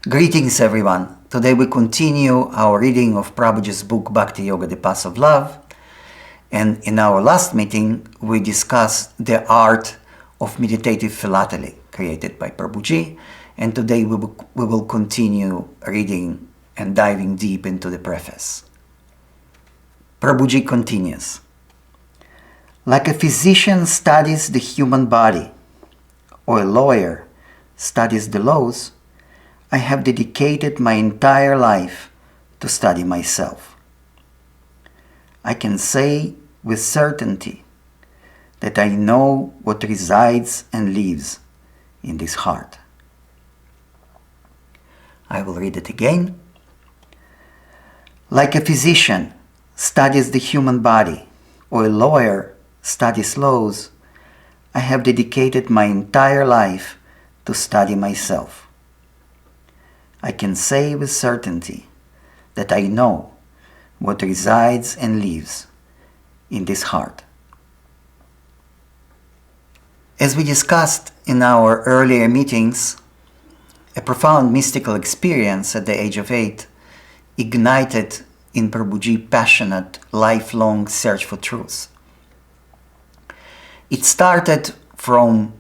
Greetings everyone. Today we continue our reading of Prabhuji's book Bhakti Yoga, the Path of Love. And in our last meeting we discussed the art of meditative philately created by Prabhuji. And today we will continue reading and diving deep into the preface. Prabhuji continues. Like a physician studies the human body, or a lawyer studies the laws, I have dedicated my entire life to study myself. I can say with certainty that I know what resides and lives in this heart. I will read it again. Like a physician studies the human body, or a lawyer studies laws, I have dedicated my entire life to study myself. I can say with certainty that I know what resides and lives in this heart. As we discussed in our earlier meetings, a profound mystical experience at the age of 8 ignited in Prabhuji passionate, lifelong search for truth. It started from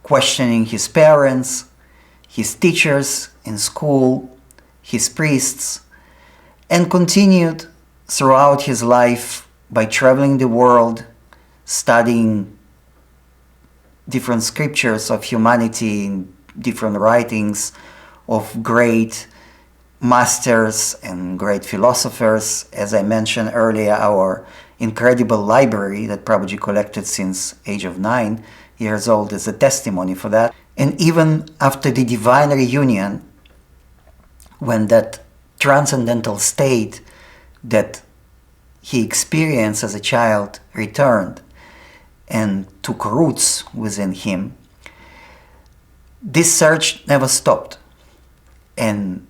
questioning his parents, his teachers in school, his priests, and continued throughout his life by traveling the world, studying different scriptures of humanity in different writings of great masters and great philosophers. As I mentioned earlier, our incredible library that Prabhuji collected since age of 9 years old is a testimony for that. And even after the divine reunion, when that transcendental state that he experienced as a child returned and took roots within him, this search never stopped. And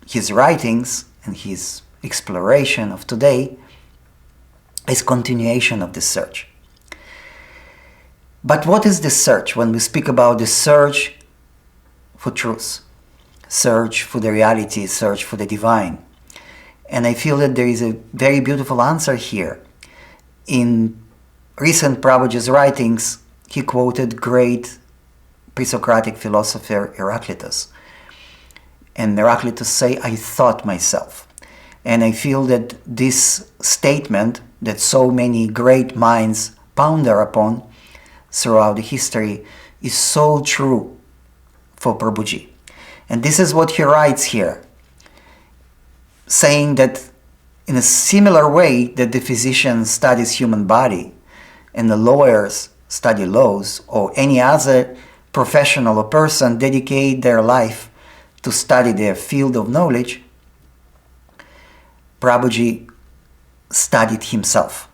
his writings and his exploration of today is continuation of this search. But what is this search when we speak about the search for truth, search for the reality, search for the divine? And I feel that there is a very beautiful answer here. In recent Prabhuji's writings, he quoted great pre-Socratic philosopher Heraclitus. And Heraclitus say, I thought myself. And I feel that this statement that so many great minds ponder upon throughout the history is so true for Prabhuji. And this is what he writes here, saying that in a similar way that the physician studies human body and the lawyers study laws, or any other professional or person dedicate their life to study their field of knowledge, Prabhuji studied himself.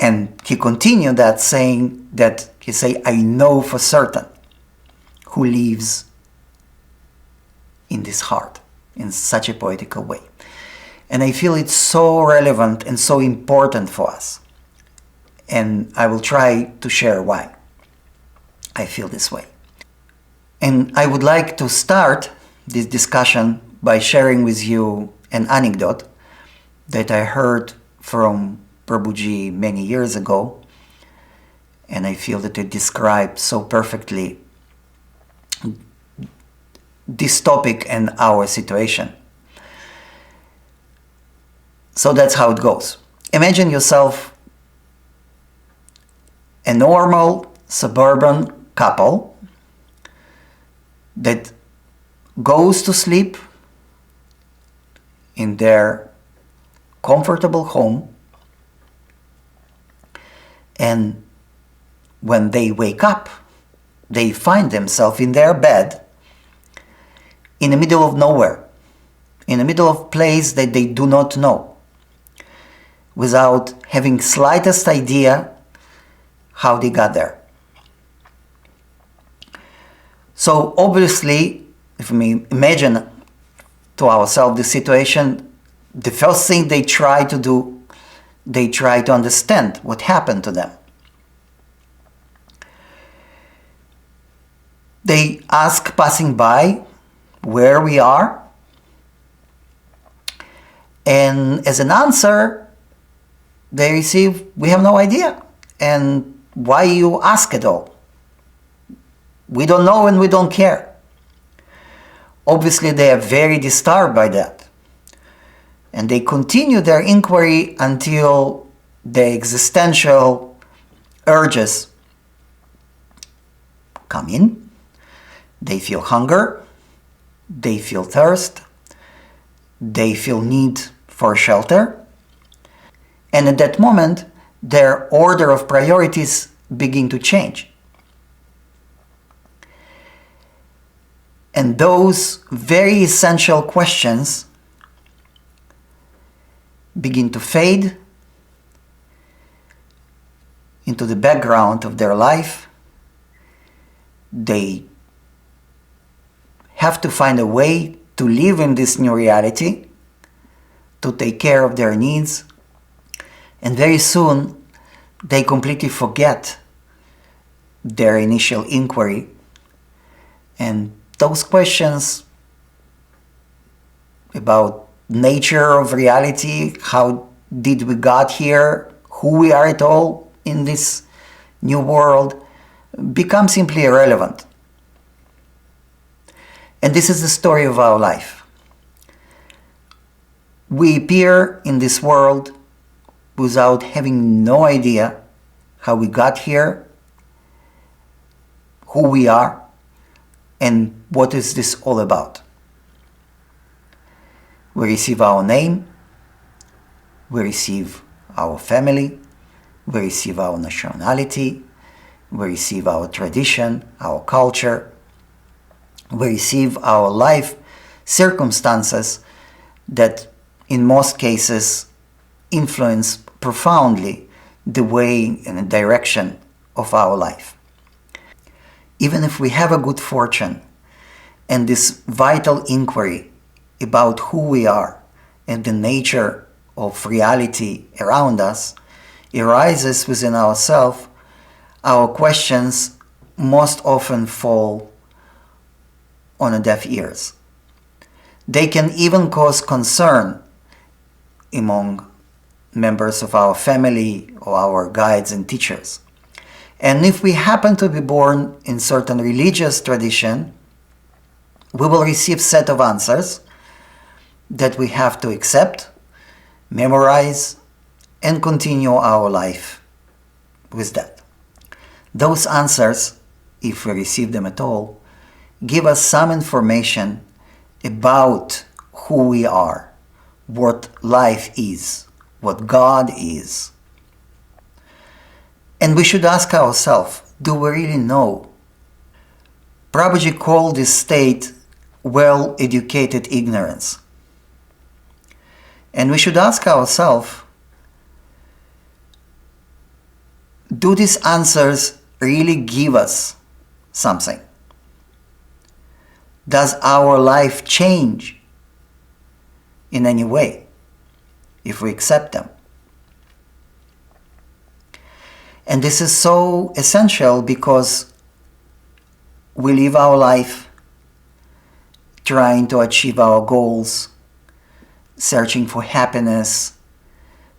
And he continued that saying that he say, I know for certain who lives in this heart in such a poetical way. And I feel it's so relevant and so important for us. And I will try to share why I feel this way. And I would like to start this discussion by sharing with you an anecdote that I heard from Prabhuji many years ago, and I feel that it describes so perfectly this topic and our situation. So that's how it goes. Imagine yourself a normal suburban couple that goes to sleep in their comfortable home, and when they wake up, they find themselves in their bed in the middle of nowhere, in the middle of a place that they do not know, without having slightest idea how they got there. So obviously, if we imagine to ourselves the situation, the first thing they try to do, they try to understand what happened to them. They ask passing by where we are. And as an answer, they receive, we have no idea. And why you ask at all? We don't know and we don't care. Obviously, they are very disturbed by that. And they continue their inquiry until the existential urges come in. They feel hunger, they feel thirst, they feel need for shelter. And at that moment, their order of priorities begin to change. And those very essential questions begin to fade into the background of their life. They have to find a way to live in this new reality, to take care of their needs, and very soon they completely forget their initial inquiry. And those questions about nature of reality, how did we got here, who we are at all in this new world, become simply irrelevant. And this is the story of our life. We appear in this world without having no idea how we got here, who we are, and what is this all about. We receive our name, we receive our family, we receive our nationality, we receive our tradition, our culture, we receive our life circumstances that in most cases influence profoundly the way and the direction of our life. Even if we have a good fortune and this vital inquiry about who we are and the nature of reality around us arises within ourselves, our questions most often fall on a deaf ears. They can even cause concern among members of our family or our guides and teachers. And if we happen to be born in certain religious tradition, we will receive set of answers that we have to accept, memorize, and continue our life with that. Those answers, if we receive them at all, give us some information about who we are, what life is, what God is. And we should ask ourselves, do we really know? Prabhuji called this state well-educated ignorance. And we should ask ourselves, do these answers really give us something? Does our life change in any way if we accept them? And this is so essential because we live our life trying to achieve our goals, searching for happiness,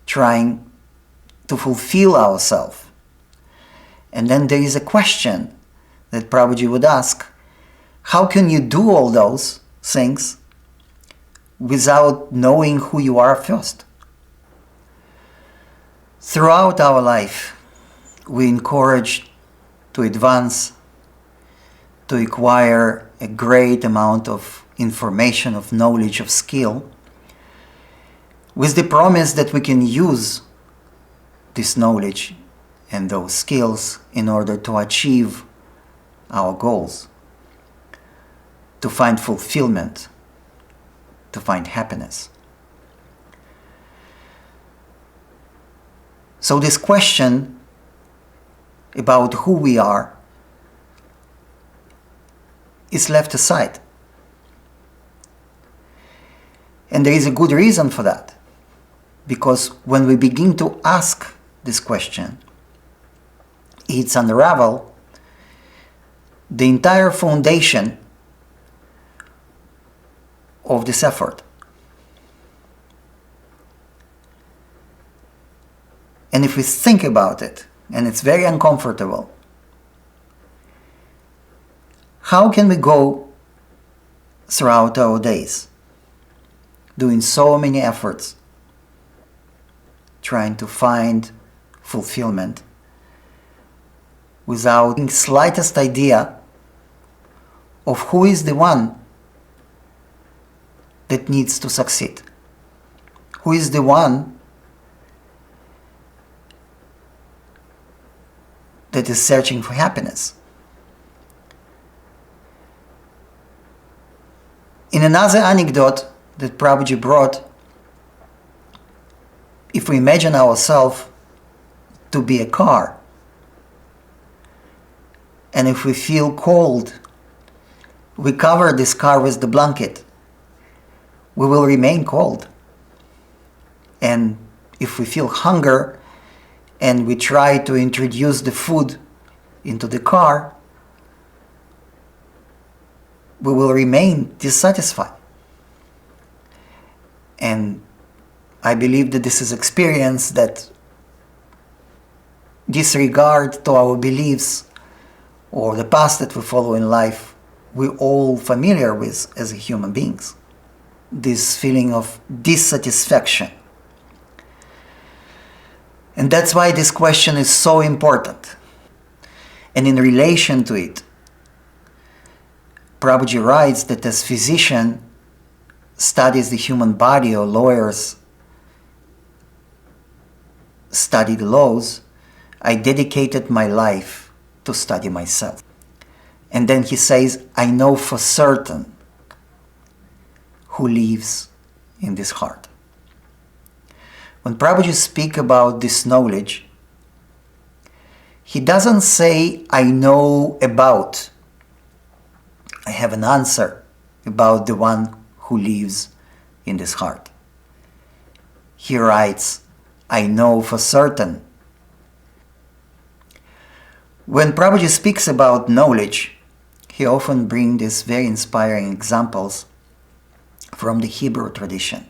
trying to fulfill ourselves. And then there is a question that Prabhuji would ask: how can you do all those things without knowing who you are first? Throughout our life, we encourage to advance, to acquire a great amount of information, of knowledge, of skill, with the promise that we can use this knowledge and those skills in order to achieve our goals, to find fulfillment, to find happiness. So this question about who we are is left aside. And there is a good reason for that. Because when we begin to ask this question, it's unravel the entire foundation of this effort. And if we think about it, and it's very uncomfortable, how can we go throughout our days doing so many efforts, trying to find fulfillment, without the slightest idea of who is the one that needs to succeed? Who is the one that is searching for happiness? In another anecdote that Prabhuji brought, if we imagine ourselves to be a car, and if we feel cold, we cover this car with the blanket, we will remain cold. And if we feel hunger and we try to introduce the food into the car, we will remain dissatisfied. And I believe that this is experience that disregard to our beliefs or the path that we follow in life, we're all familiar with as human beings. This feeling of dissatisfaction. And that's why this question is so important. And in relation to it, Prabhuji writes that as physician studies the human body, or lawyers study the laws, I dedicated my life to study myself. And then he says, I know for certain who lives in this heart. When Prabhuji speaks about this knowledge, he doesn't say, I know about, I have an answer about the one who lives in this heart. He writes, I know for certain. When Prabhuji speaks about knowledge, he often brings these very inspiring examples from the Hebrew tradition.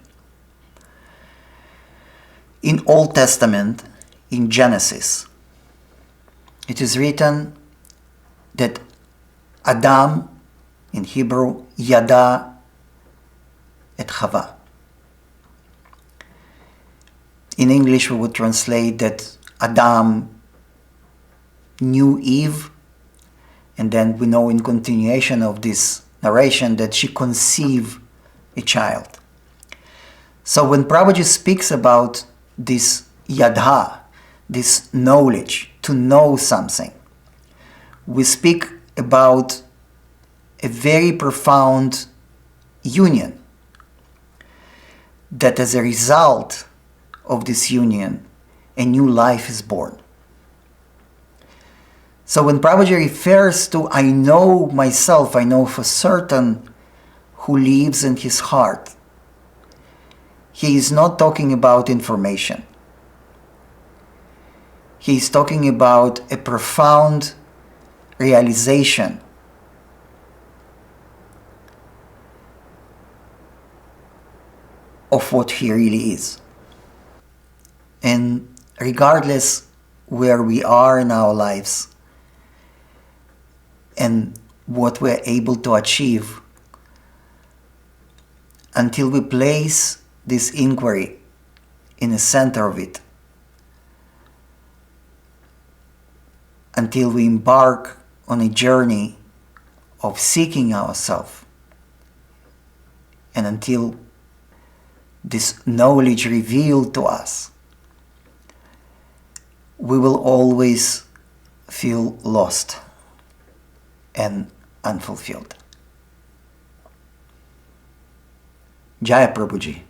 In Old Testament, in Genesis, it is written that Adam, in Hebrew, yada et Chava. In English, we would translate that Adam knew Eve, and then we know in continuation of this narration that she conceived a child. So when Prabhuji speaks about this yadha, this knowledge, to know something, we speak about a very profound union, that as a result of this union, a new life is born. So when Prabhuji refers to, I know myself, I know for certain who lives in his heart, he is not talking about information. He is talking about a profound realization of what he really is. And regardless where we are in our lives and what we're able to achieve, until we place this inquiry in the center of it, until we embark on a journey of seeking ourselves, and until this knowledge revealed to us, we will always feel lost and unfulfilled. Jaya Prabhuji.